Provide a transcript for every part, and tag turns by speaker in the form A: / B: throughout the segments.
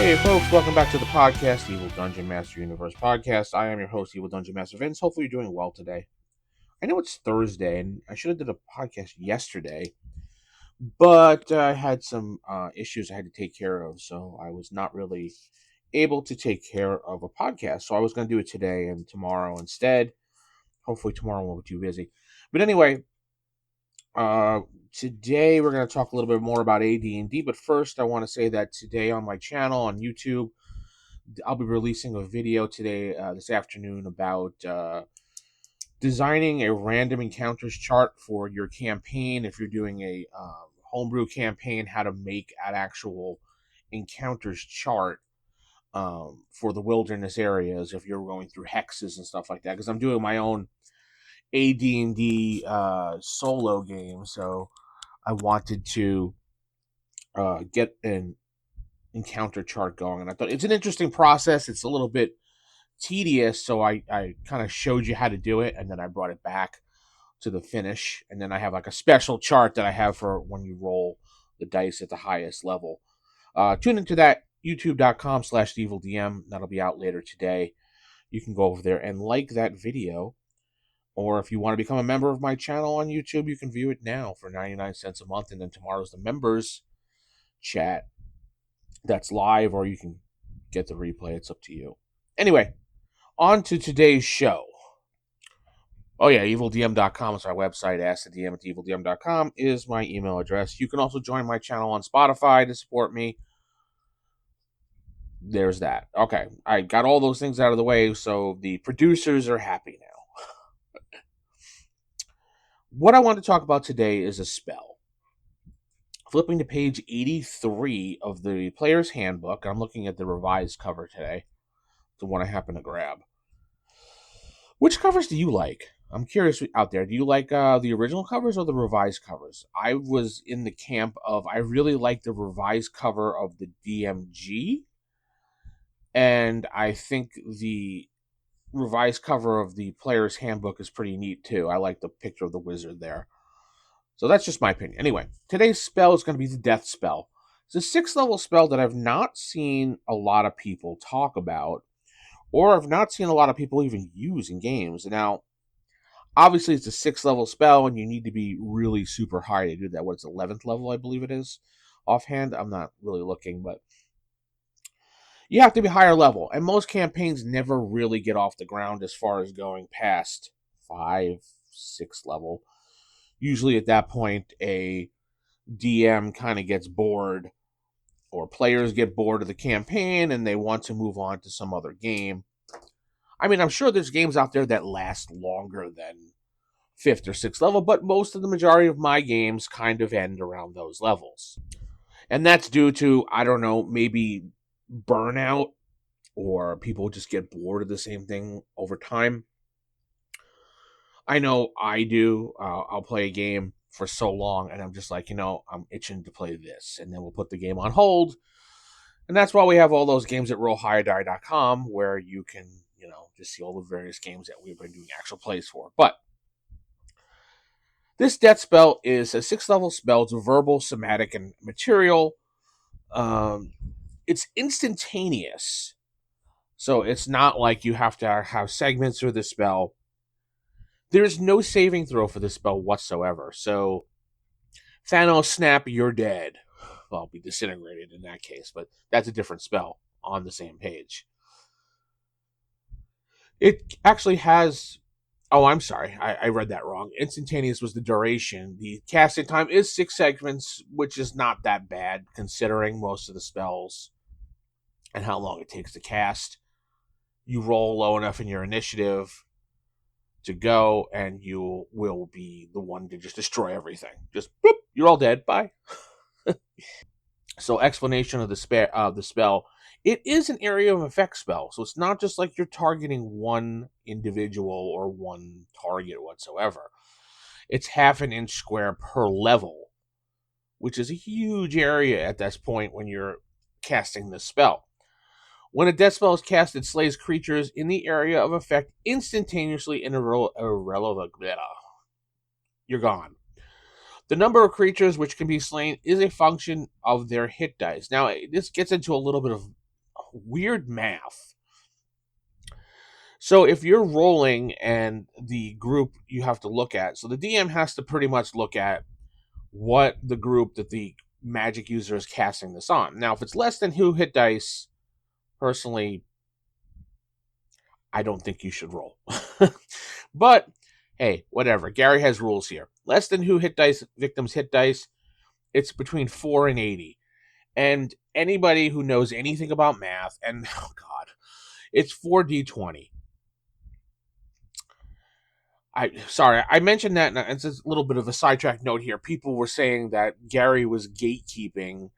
A: Hey folks, welcome back to the podcast, Evil Dungeon Master Universe Podcast. I am your host, Evil Dungeon Master Vince. Hopefully you're doing well today. I know it's Thursday, and I should have did a podcast yesterday, but I had some issues I had to take care of, so I was not really able to take care of a podcast. So I was going to do it today and tomorrow instead. Hopefully tomorrow won't be too busy. But anyway, today we're going to talk a little bit more about AD&D, but first I want to say that today on my channel on YouTube, I'll be releasing a video today, this afternoon, about designing a random encounters chart for your campaign. If you're doing a homebrew campaign, how to make an actual encounters chart for the wilderness areas if you're going through hexes and stuff like that. Because I'm doing my own AD&D solo game, so I wanted to get an encounter chart going, and I thought it's an interesting process. It's a little bit tedious, so I kind of showed you how to do it, and then I brought it back to the finish, and then I have like a special chart that I have for when you roll the dice at the highest level. Tune into that, youtube.com/evilDM. That'll be out later today. You can go over there and like that video, or if you want to become a member of my channel on YouTube, you can view it now for 99 cents a month, and then tomorrow's the members chat that's live, or you can get the replay. It's up to you. Anyway, on to today's show. Oh yeah, evildm.com is our website. AskTheDM at evildm.com is my email address. You can also join my channel on Spotify to support me. There's that. Okay, I got all those things out of the way, so the producers are happy now. What I want to talk about today is a spell. Flipping to page 83 of the Player's Handbook, I'm looking at the revised cover today, the one I happen to grab. Which covers do you like? I'm curious out there. Do you like the original covers or the revised covers? I was in the camp of I really like the revised cover of the DMG, and I think the revised cover of the Player's Handbook is pretty neat too. I like the picture of the wizard there. So that's just my opinion. Anyway, today's spell is going to be the Death Spell. It's a 6th level spell that I've not seen a lot of people talk about, or I've not seen a lot of people even use in games. Now, obviously, it's a 6th level spell, and you need to be really super high to do that. What's 11th level, I believe it is, offhand. I'm not really looking, but you have to be higher level. And most campaigns never really get off the ground as far as going past 5, 6th level. Usually at that point, a DM kind of gets bored, or players get bored of the campaign, and they want to move on to some other game. I mean, I'm sure there's games out there that last longer than 5th or 6th level, but most of the majority of my games kind of end around those levels. And that's due to, I don't know, maybe burnout, or people just get bored of the same thing over time. I know I do. I'll play a game for so long, and I'm just like, I'm itching to play this. And then we'll put the game on hold. And that's why we have all those games at rollhigherdie.com, where you can, just see all the various games that we've been doing actual plays for. But this death spell is a 6th level spell. It's verbal, somatic, and material. It's instantaneous. So it's not like you have to have segments for the spell. There's no saving throw for this spell whatsoever. So, Thanos snap, you're dead. Well, be disintegrated in that case, but that's a different spell on the same page. It actually has... Oh, I'm sorry. I read that wrong. Instantaneous was the duration. The casting time is 6 segments, which is not that bad, considering most of the spells and how long it takes to cast. You roll low enough in your initiative to go, and you will be the one to just destroy everything. Just, boop, you're all dead. Bye. So, explanation of the spell. It is an area of effect spell, so it's not just like you're targeting one individual or one target whatsoever. It's half an inch square per level, which is a huge area at this point when you're casting this spell. When a death spell is cast, it slays creatures in the area of effect instantaneously and irrelevant. You're gone. The number of creatures which can be slain is a function of their hit dice. Now, this gets into a little bit of weird math. So if you're rolling and the group you have to look at, so the DM has to pretty much look at what the group that the magic user is casting this on. Now, if it's less than 2 hit dice, personally, I don't think you should roll. But hey, whatever. Gary has rules here. Less than 2 hit dice, victims hit dice, it's between 4 and 80. And anybody who knows anything about math, and oh god, it's 4d20. I mentioned that, and it's a little bit of a sidetrack note here. People were saying that Gary was gatekeeping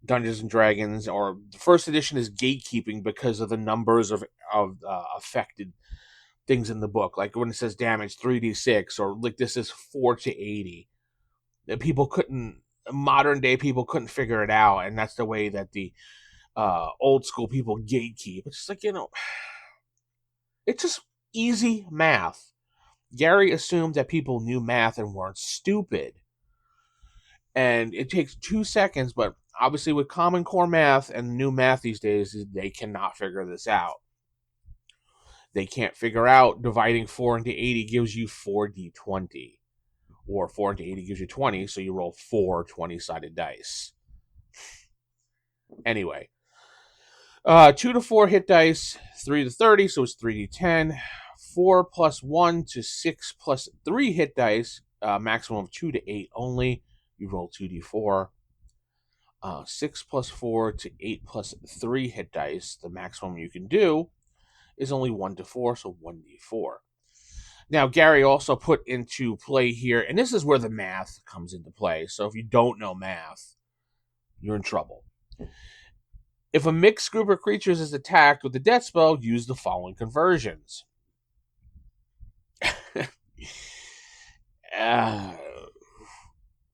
A: Dungeons and Dragons, or the first edition is gatekeeping because of the numbers of affected things in the book. Like when it says damage 3d6, or like this is 4 to 80. People couldn't, modern day people couldn't figure it out, and that's the way that the old school people gatekeep. It's just like, it's just easy math. Gary assumed that people knew math and weren't stupid. And it takes 2 seconds, but obviously with Common Core math and new math these days, they cannot figure this out. They can't figure out dividing 4 into 80 gives you 4d20. Or 4 into 80 gives you 20, so you roll 4 20-sided dice. Anyway. 2 to 4 hit dice, 3 to 30, so it's 3d10. 4 plus 1 to 6 plus 3 hit dice, maximum of 2 to 8 only. You roll 2d4. 6 plus 4 to 8 plus 3 hit dice, the maximum you can do is only 1 to 4, so 1d4. Now, Gary also put into play here, and this is where the math comes into play. So if you don't know math, you're in trouble. If a mixed group of creatures is attacked with a death spell, use the following conversions.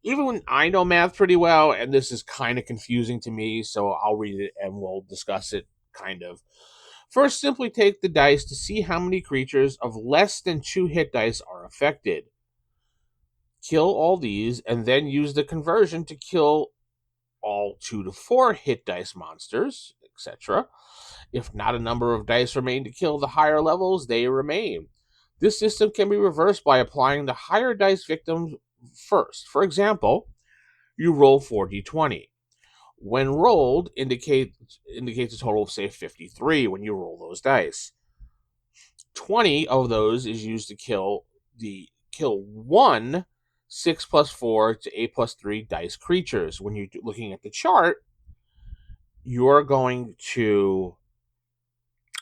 A: Even when I know math pretty well, and this is kind of confusing to me, so I'll read it and we'll discuss it, kind of. First, simply take the dice to see how many creatures of less than 2 hit dice are affected. Kill all these, and then use the conversion to kill all 2 to 4 hit dice monsters, etc. If not a number of dice remain to kill the higher levels, they remain. This system can be reversed by applying the higher dice victims first. For example, you roll 4d20. When rolled, indicates a total of, say, 53 when you roll those dice. 20 of those is used to kill one 6 plus 4 to 8 plus 3 dice creatures. When you're looking at the chart, you're going to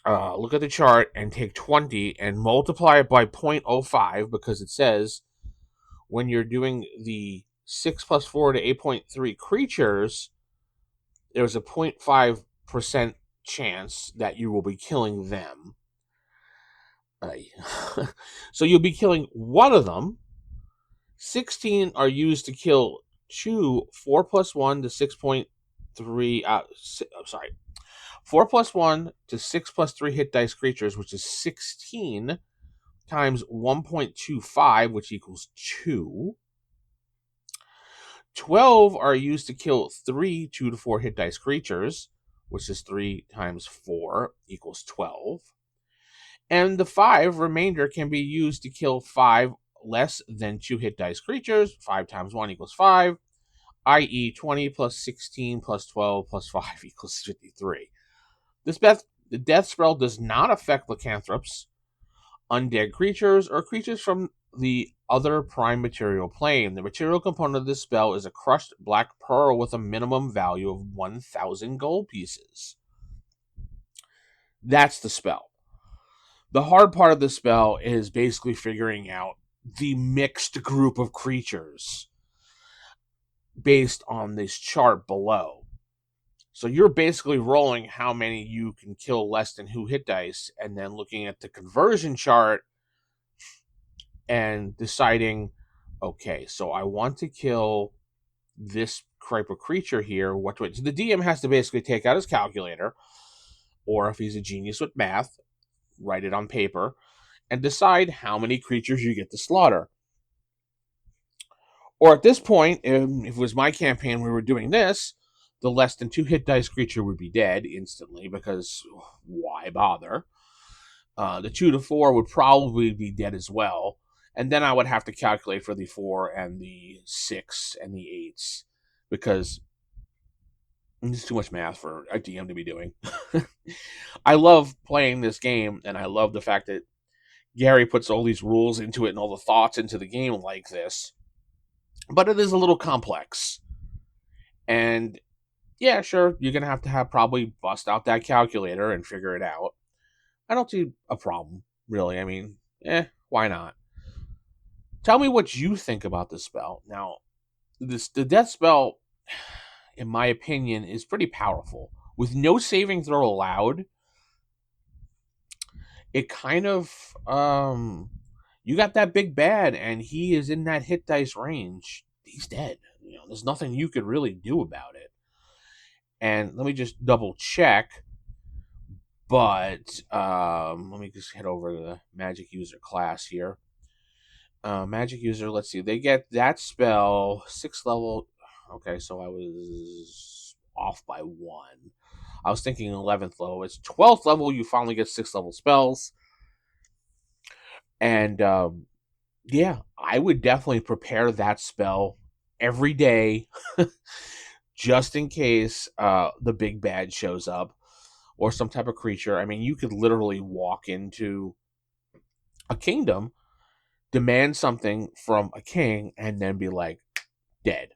A: look at the chart and take 20 and multiply it by 0.05, because it says when you're doing the 6 plus 4 to 8.3 creatures, there's a 0.5% chance that you will be killing them. So you'll be killing one of them. 16 are used to kill 4 plus 1 to 6.3. 4 plus 1 to 6 plus 3 hit dice creatures, which is 16 times 1.25, which equals 2. 12 are used to kill 3 2 to 4 hit dice creatures, which is 3 times 4 equals 12. And the 5 remainder can be used to kill 5 less than 2 hit dice creatures. 5 times 1 equals 5, i.e. 20 plus 16 plus 12 plus 5 equals 53. The death spell does not affect lycanthropes, undead creatures, or creatures from the other prime material plane. The material component of this spell is a crushed black pearl with a minimum value of 1,000 gold pieces. That's the spell. The hard part of the spell is basically figuring out the mixed group of creatures based on this chart below. So you're basically rolling how many you can kill less than 2 hit dice, and then looking at the conversion chart and deciding, okay, so I want to kill this type of creature here. What do I do? So the DM has to basically take out his calculator, or if he's a genius with math, write it on paper, and decide how many creatures you get to slaughter. Or at this point, if it was my campaign, we were doing this, the less than 2 hit dice creature would be dead instantly, because why bother? The 2 to 4 would probably be dead as well. And then I would have to calculate for the 4 and the 6 and the 8s, because it's too much math for a DM to be doing. I love playing this game, and I love the fact that Gary puts all these rules into it and all the thoughts into the game like this. But it is a little complex. And yeah, sure, you're going to have probably bust out that calculator and figure it out. I don't see a problem, really. I mean, why not? Tell me what you think about this spell. Now, the death spell, in my opinion, is pretty powerful. With no saving throw allowed, it kind of you got that big bad and he is in that hit dice range. He's dead. There's nothing you could really do about it. And let me just double check. But let me just head over to the magic user class here. Magic user, let's see. They get that spell 6th level. Okay, so I was off by 1. I was thinking 11th level. It's 12th level. You finally get 6th level spells. And yeah, I would definitely prepare that spell every day just in case the big bad shows up or some type of creature. I mean, you could literally walk into a kingdom, demand something from a king, and then be like, dead.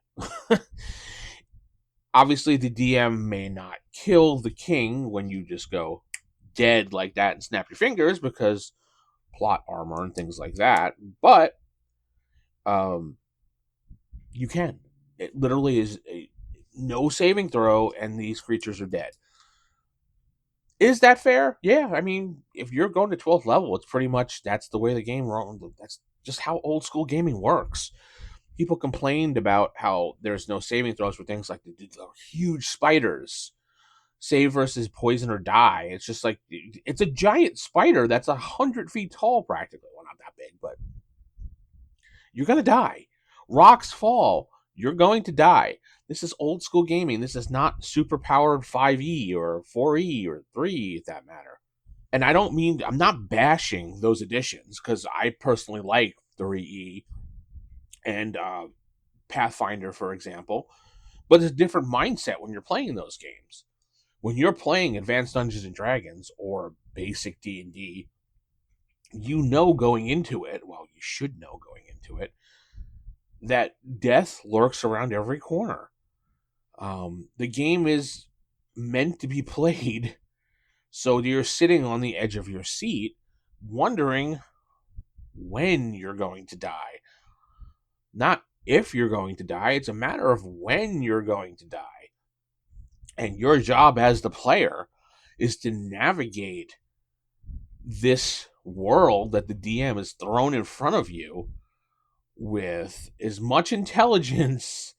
A: Obviously, the DM may not kill the king when you just go dead like that and snap your fingers, because plot armor and things like that, but you can. It literally is no saving throw, and these creatures are dead. Is that fair? Yeah, I mean, if you're going to 12th level, it's pretty much, that's the way the game runs. That's just how old school gaming works. People complained about how there's no saving throws for things like the huge spiders. Save versus poison or die. It's just like, it's a giant spider that's 100 feet tall practically. Well, not that big, but you're going to die. Rocks fall. You're going to die. This is old school gaming. This is not super powered 5e or 4e or 3, if that matter. And I'm not bashing those additions, because I personally like 3e and Pathfinder, for example. But it's a different mindset when you're playing those games. When you're playing Advanced Dungeons and Dragons or basic D&D, going into it, well, you should know going into it, that death lurks around every corner. The game is meant to be played so you're sitting on the edge of your seat, wondering when you're going to die. Not if you're going to die, it's a matter of when you're going to die. And your job as the player is to navigate this world that the DM has thrown in front of you with as much intelligence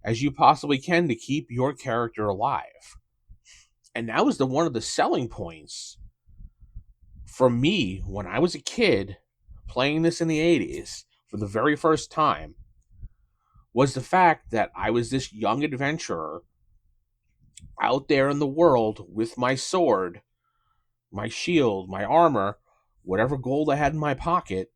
A: as you possibly can to keep your character alive. And that was one of the selling points for me when I was a kid playing this in the 80s for the very first time, was the fact that I was this young adventurer out there in the world with my sword, my shield, my armor, whatever gold I had in my pocket,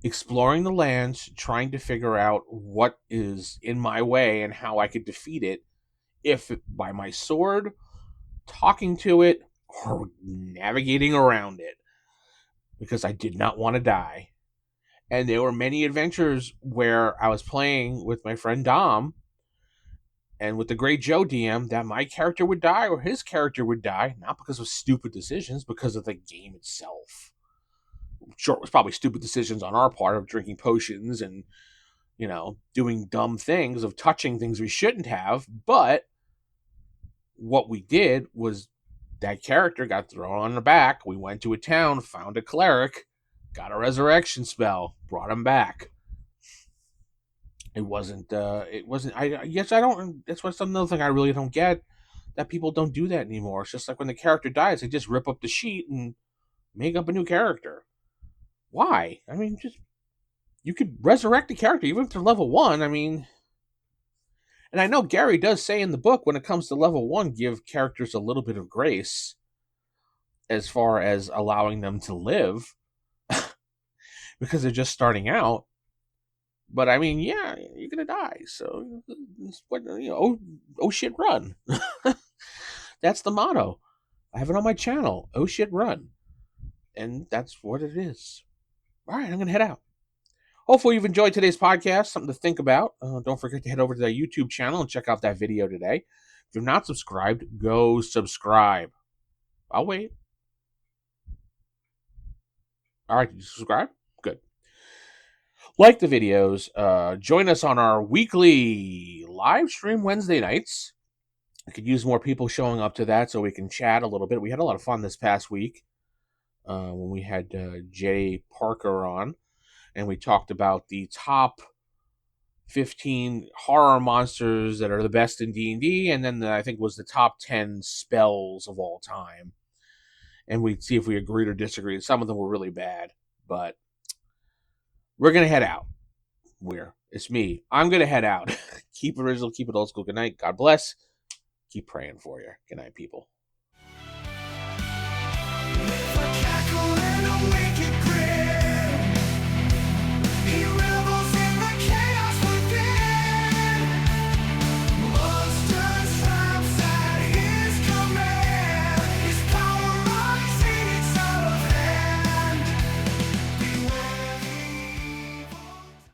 A: exploring the lands, trying to figure out what is in my way and how I could defeat it, if by my sword, talking to it, or navigating around it, because I did not want to die. And there were many adventures where I was playing with my friend Dom and with the great Joe DM, that my character would die or his character would die, not because of stupid decisions, because of the game itself. Sure, it was probably stupid decisions on our part of drinking potions and, doing dumb things, of touching things we shouldn't have, but what we did was that character got thrown on the back. We went to a town, found a cleric, got a resurrection spell, brought him back. It wasn't, I guess I don't, that's what's another thing I really don't get, that people don't do that anymore. It's just like when the character dies, they just rip up the sheet and make up a new character. Why? I mean, you could resurrect the character, even if they're level 1. I mean, And I know Gary does say in the book, when it comes to level 1, give characters a little bit of grace as far as allowing them to live because they're just starting out. But I mean, yeah, you're gonna die. So, oh shit, run. That's the motto. I have it on my channel. Oh shit, run. And that's what it is. All right, I'm gonna head out. Hopefully you've enjoyed today's podcast. Something to think about. Don't forget to head over to that YouTube channel and check out that video today. If you're not subscribed, go subscribe. I'll wait. All right, did you subscribe? Good. Like the videos. Join us on our weekly live stream Wednesday nights. I could use more people showing up to that so we can chat a little bit. We had a lot of fun this past week when we had Jay Parker on, and we talked about the top 15 horror monsters that are the best in D&D, and then I think it was the top 10 spells of all time. And we'd see if we agreed or disagreed. Some of them were really bad, but we're going to head out. It's me. I'm going to head out. Keep it original, keep it old school. Good night. God bless. Keep praying for you. Good night, people.